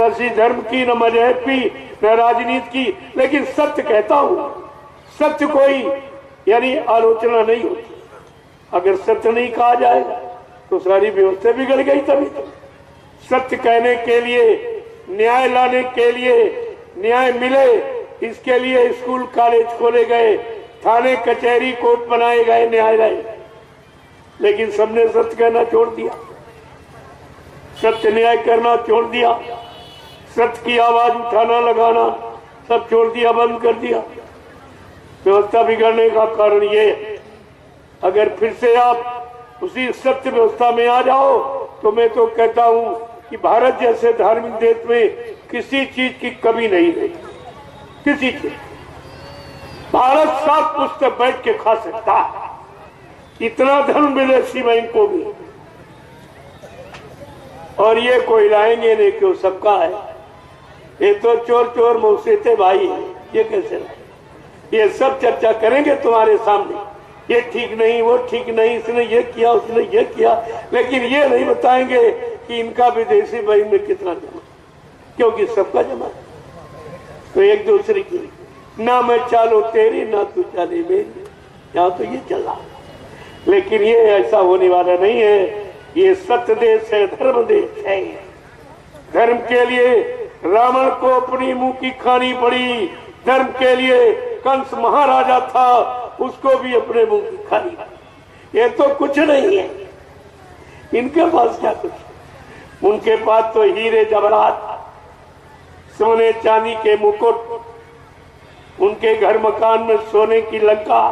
किसी धर्म की, न मजहब की, न राजनीति की, लेकिन सत्य कहता हूं। सत्य कोई यानी आलोचना नहीं होती। अगर सत्य नहीं कहा जाएगा तो सारी व्यवस्था बिगड़ गई। तभी तो सत्य कहने के लिए, न्याय लाने के लिए, न्याय मिले इसके लिए स्कूल कॉलेज खोले गए, थाने कचहरी कोर्ट बनाए गए, न्यायालय। लेकिन सबने सत्य कहना छोड़ दिया, सत्य न्याय करना छोड़ दिया, सत्य की आवाज उठाना लगाना सब छोड़ दिया, बंद कर दिया। व्यवस्था बिगड़ने का कारण ये है। अगर फिर से आप उसी सत्य व्यवस्था में आ जाओ तो मैं तो कहता हूं कि भारत जैसे धार्मिक देश में किसी चीज की कमी नहीं रही, किसी चीज। भारत 7 पुस्तक बैठ के खा सकता है, इतना धन विदेशी बैंकों में, और ये कोई लाएंगे नहीं क्यों, सबका है। ये तो चोर चोर मौसेते भाई है, ये कैसे लाए? ये सब चर्चा करेंगे तुम्हारे सामने, ये ठीक नहीं, वो ठीक नहीं, इसने ये किया, उसने ये किया, लेकिन ये नहीं बताएंगे कि इनका विदेशी बैंक में कितना जमा, क्योंकि सबका जमा है। तो एक दूसरे की ना मैं चालो तेरी ना तू चाले मेरी, यहाँ तो ये चला। लेकिन ये ऐसा होने वाला नहीं है। ये सत्य देश है, धर्म देश है। धर्म के लिए रावण को अपनी मुंह की खानी पड़ी, धर्म के लिए कंस महाराजा था, उसको भी अपने मुंह की खानी पड़ी। ये तो कुछ नहीं है इनके पास, क्या कुछ? उनके पास तो हीरे जवाहरात, सोने चांदी के मुकुट, उनके घर मकान में सोने की लंका,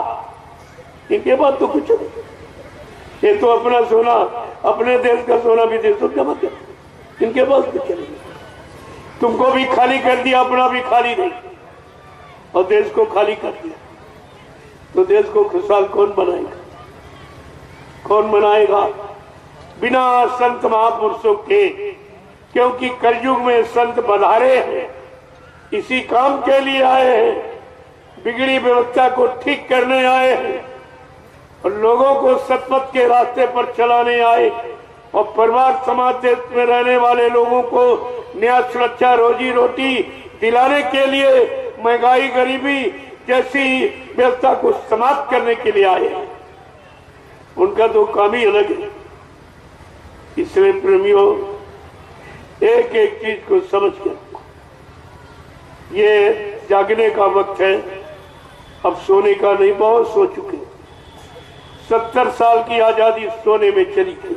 इनके पास तो कुछ नहीं। ये तो अपना सोना, अपने देश का सोना विदेशों में जमा कर, इनके पास कुछ नहीं। तुमको भी खाली कर दिया, अपना भी खाली नहीं, और देश को खाली कर दिया। तो देश को खुशहाल कौन बनाएगा? कौन बनाएगा बिना संत महापुरुषों के? क्योंकि कलयुग में संत बधारे हैं, इसी काम के लिए आए हैं, बिगड़ी व्यवस्था को ठीक करने आए हैं, और लोगों को सतपथ के रास्ते पर चलाने आए, और परिवार समाज देश में रहने वाले लोगों को न्याय, सुरक्षा, रोजी रोटी दिलाने के लिए, महंगाई, गरीबी जैसी व्यवस्था को समाप्त करने के लिए आए हैं। उनका तो काम ही अलग है। इसलिए प्रेमियों, एक एक चीज को समझ के, ये जागने का वक्त है, अब सोने का नहीं। बहुत सो चुके, 70 साल की आजादी सोने में चली गई,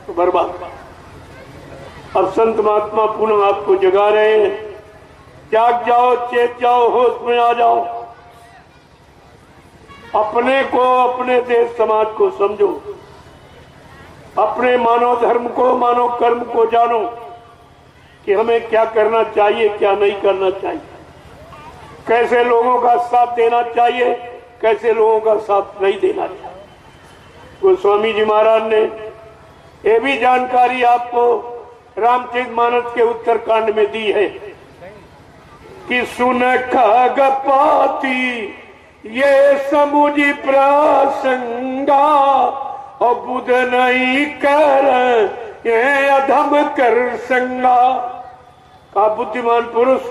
तो बर्बाद। अब संत महात्मा पुनः आपको जगा रहे हैं। जाग जाओ, चेत जाओ, होश में आ जाओ, अपने को, अपने देश समाज को समझो, अपने मानव धर्म को, मानव कर्म को जानो कि हमें क्या करना चाहिए, क्या नहीं करना चाहिए, कैसे लोगों का साथ देना चाहिए, कैसे लोगों का साथ नहीं देना चाहिए। गोस्वामी जी महाराज ने ये भी जानकारी आपको रामचरितमानस के उत्तरकांड में दी है कि सुन खगपाती ये समुझी प्रसंगा, और बुध नहीं कर ये अधम कर संगा। का बुद्धिमान पुरुष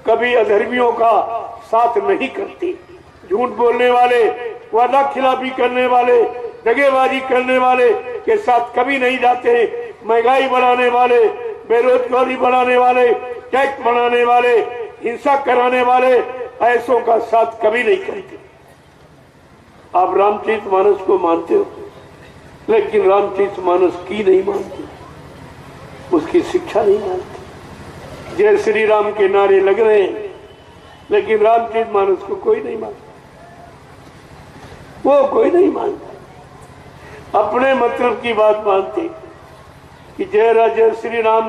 कभी अधर्मियों का साथ नहीं करते। झूठ बोलने वाले, वादा खिलाफी करने वाले, दगेबाजी करने वाले के साथ कभी नहीं जाते। महंगाई बढ़ाने वाले, बेरोजगारी बढ़ाने वाले, टैक्स बढ़ाने वाले, हिंसा कराने वाले, ऐसों का साथ कभी नहीं करते। आप रामचरितमानस को मानते हो, लेकिन रामचरितमानस की नहीं मानते, उसकी शिक्षा नहीं मानते। जय श्री राम के नारे लग रहे हैं, लेकिन रामचरितमानस को कोई नहीं मानता, वो कोई नहीं मानता। अपने मतलब की बात मानते कि जय श्री राम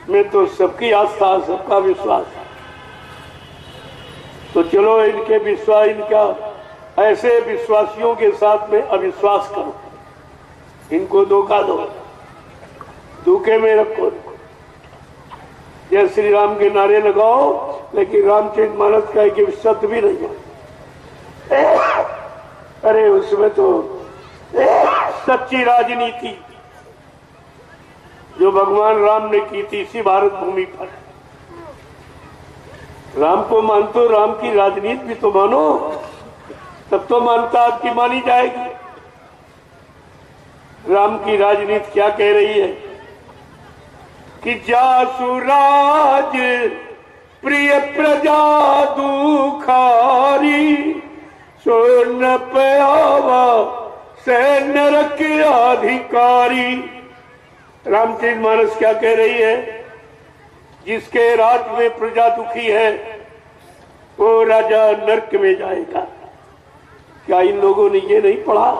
में तो सबकी आस्था, सबका विश्वास है। तो चलो इनके विश्वास, इनका ऐसे विश्वासियों के साथ में अविश्वास करो, इनको धोखा दो, धोखे में रखो। जय श्री राम के नारे लगाओ, लेकिन रामचरितमानस का एक शब्द भी नहीं है। अरे उसमें तो सच्ची राजनीति, जो भगवान राम ने की थी इसी भारत भूमि पर। राम को मानते, राम की राजनीति भी तो मानो, तब तो मानता आपकी मानी जाएगी। राम की राजनीति क्या कह रही है कि जासुराज प्रिय प्रजा दुखारी, सो न पावा से नरक अधिकारी। रामचरितमानस क्या कह रही है? जिसके राज में प्रजा दुखी है वो राजा नरक में जाएगा। क्या इन लोगों ने ये नहीं पढ़ा?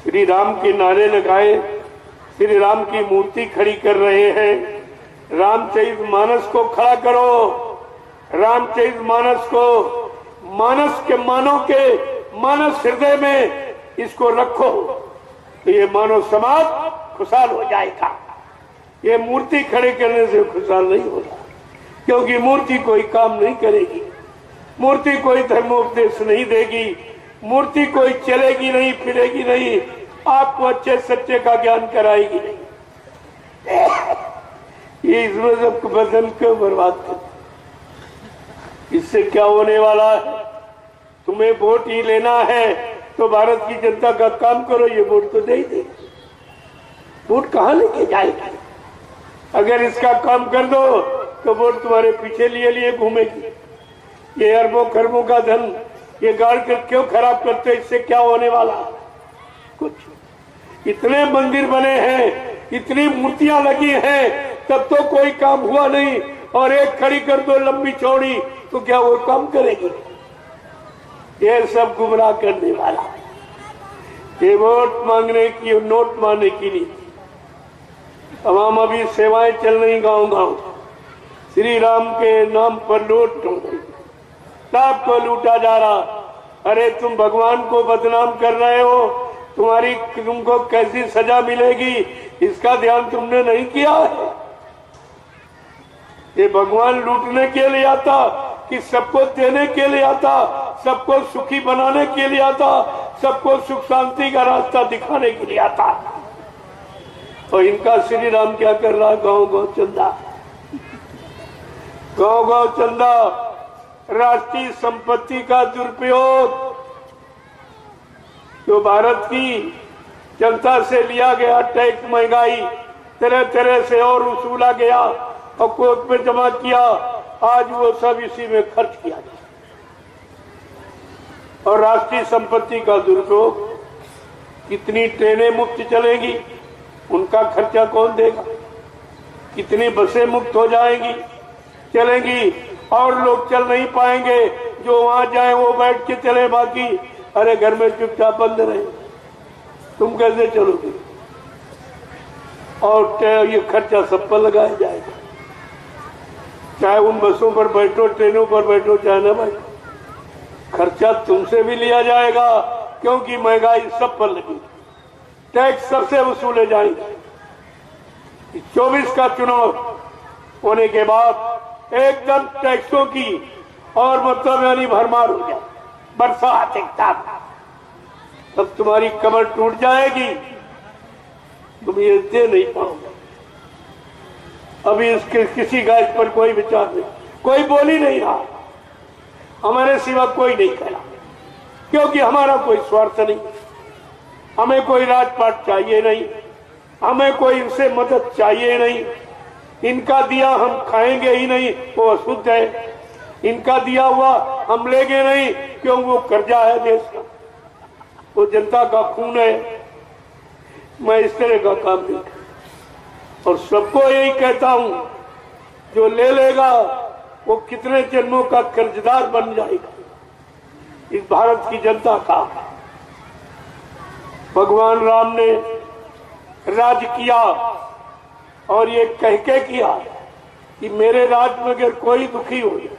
श्री राम के नारे लगाए, श्री राम की मूर्ति खड़ी कर रहे हैं। रामचरितमानस को खड़ा करो, रामचरितमानस को मानस के मानव के मानस हृदय में इसको रखो तो ये मानव समाज खुशहाल हो जाएगा। ये मूर्ति खड़े करने से खुशहाल नहीं होगा, क्योंकि मूर्ति कोई काम नहीं करेगी, मूर्ति कोई धर्मोपदेश नहीं देगी, मूर्ति कोई चलेगी नहीं, फिरेगी नहीं, आपको अच्छे सच्चे का ज्ञान कराएगी नहीं। ये इसमें सब बदन क्यों बर्बाद कर? इससे क्या होने वाला है? तुम्हें वोट ही लेना है तो भारत की जनता का काम करो, ये वोट तो दे ही दे। वोट कहाँ लेके जाएगी? अगर इसका काम कर दो तो वोट तुम्हारे पीछे लिए लिए घूमेगी। ये अरबों खरबों का धन ये गाड़ कर क्यों खराब करते? इससे क्या होने वाला? कुछ। इतने मंदिर बने हैं, इतनी मूर्तियां लगी हैं, तब तो कोई काम हुआ नहीं, और एक खड़ी कर दो लंबी चौड़ी तो क्या वो काम करेगी? ये सब गुमराह करने वाला, ये वोट मांगने की, नोट मांगने की नहीं। तमाम अभी सेवाएं चल रही गांव गांव, श्री राम के नाम पर लूट हो गई, सबको लूटा जा रहा। अरे तुम भगवान को बदनाम कर रहे हो, तुमको कैसी सजा मिलेगी इसका ध्यान तुमने नहीं किया है। ये भगवान लूटने के लिए आता कि सबको देने के लिए आता, सबको सुखी बनाने के लिए आता, सबको सुख शांति का रास्ता दिखाने के लिए आता। और इनका श्री राम क्या कर रहा? गांव गांव चंदा, गांव गांव चंदा, राष्ट्रीय संपत्ति का दुरुपयोग जो भारत की जनता से लिया गया टैक्स, महंगाई तरह तरह से और वसूला गया और कोर्ट में जमा किया, आज वो सब इसी में खर्च किया गया। और राष्ट्रीय संपत्ति का दुरुपयोग, कितनी ट्रेनें मुफ्त चलेंगी उनका खर्चा कौन देगा? कितनी बसें मुफ्त हो जाएंगी, चलेंगी, और लोग चल नहीं पाएंगे, जो वहां जाए वो बैठ के चले, बाकी अरे घर में चुपचाप बंद रहे। तुम कैसे चलोगे? और ये खर्चा सब पर लगाया जाएगा, चाहे उन बसों पर बैठो, ट्रेनों पर बैठो, चाहे ना बैठो, खर्चा तुमसे भी लिया जाएगा, क्योंकि महंगाई सब पर लगी, टैक्स सबसे वसूले जाएंगे। 24 का चुनाव होने के बाद एकदम टैक्सों की और मतलब यानी भरमार हो जाए, बरसात एकदम, तब तुम्हारी कमर टूट जाएगी, तुम ये दे नहीं पाओगे। अभी इसके किसी का इस पर कोई विचार नहीं, कोई बोल ही नहीं रहा, हमारे सिवा कोई नहीं कह रहा, क्योंकि हमारा कोई स्वार्थ नहीं, हमें कोई राजपाट चाहिए नहीं, हमें कोई इनसे मदद चाहिए नहीं, इनका दिया हम खाएंगे ही नहीं, वो अशुद्ध है, इनका दिया हुआ हम लेंगे नहीं, क्यों वो कर्जा है देश का, वो जनता का खून है। मैं इस तरह का काम नहीं करता, और सबको यही कहता हूं, जो ले लेगा वो कितने जन्मों का कर्जदार बन जाएगा इस भारत की जनता का। भगवान राम ने राज किया और ये कह के किया कि मेरे राज में अगर कोई दुखी हो जाए,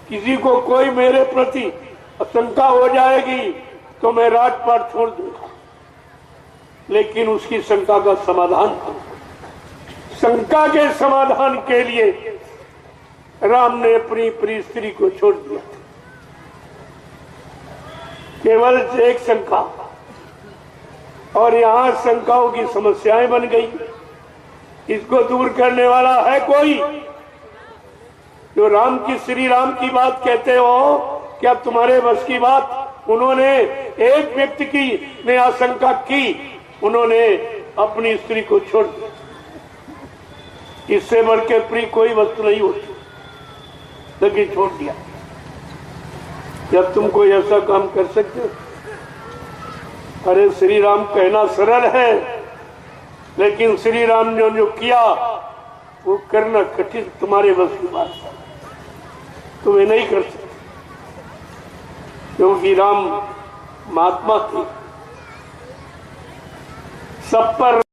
किसी को कोई मेरे प्रति आशंका हो जाएगी तो मैं राजपाट छोड़ दूंगा, लेकिन उसकी शंका का समाधान करूंगा। शंका के समाधान के लिए राम ने अपनी प्रिय स्त्री को छोड़ दिया, केवल एक शंका, और यहां शंकाओं की समस्याएं बन गई। इसको दूर करने वाला है कोई? जो राम की, श्री राम की बात कहते हो, क्या तुम्हारे बस की बात? उन्होंने एक व्यक्ति की ने आशंका की, उन्होंने अपनी स्त्री को छोड़ दिया। इससे बढ़ के प्रिय कोई वस्तु नहीं होती, लेकिन छोड़ दिया। जब तुम कोई ऐसा काम कर सकते हो? अरे श्री राम कहना सरल है, लेकिन श्री राम ने जो किया वो करना कठिन, तुम्हारे बस की बात है, तुम्हें नहीं कर सकते। क्योंकि राम महात्मा थे, सब पर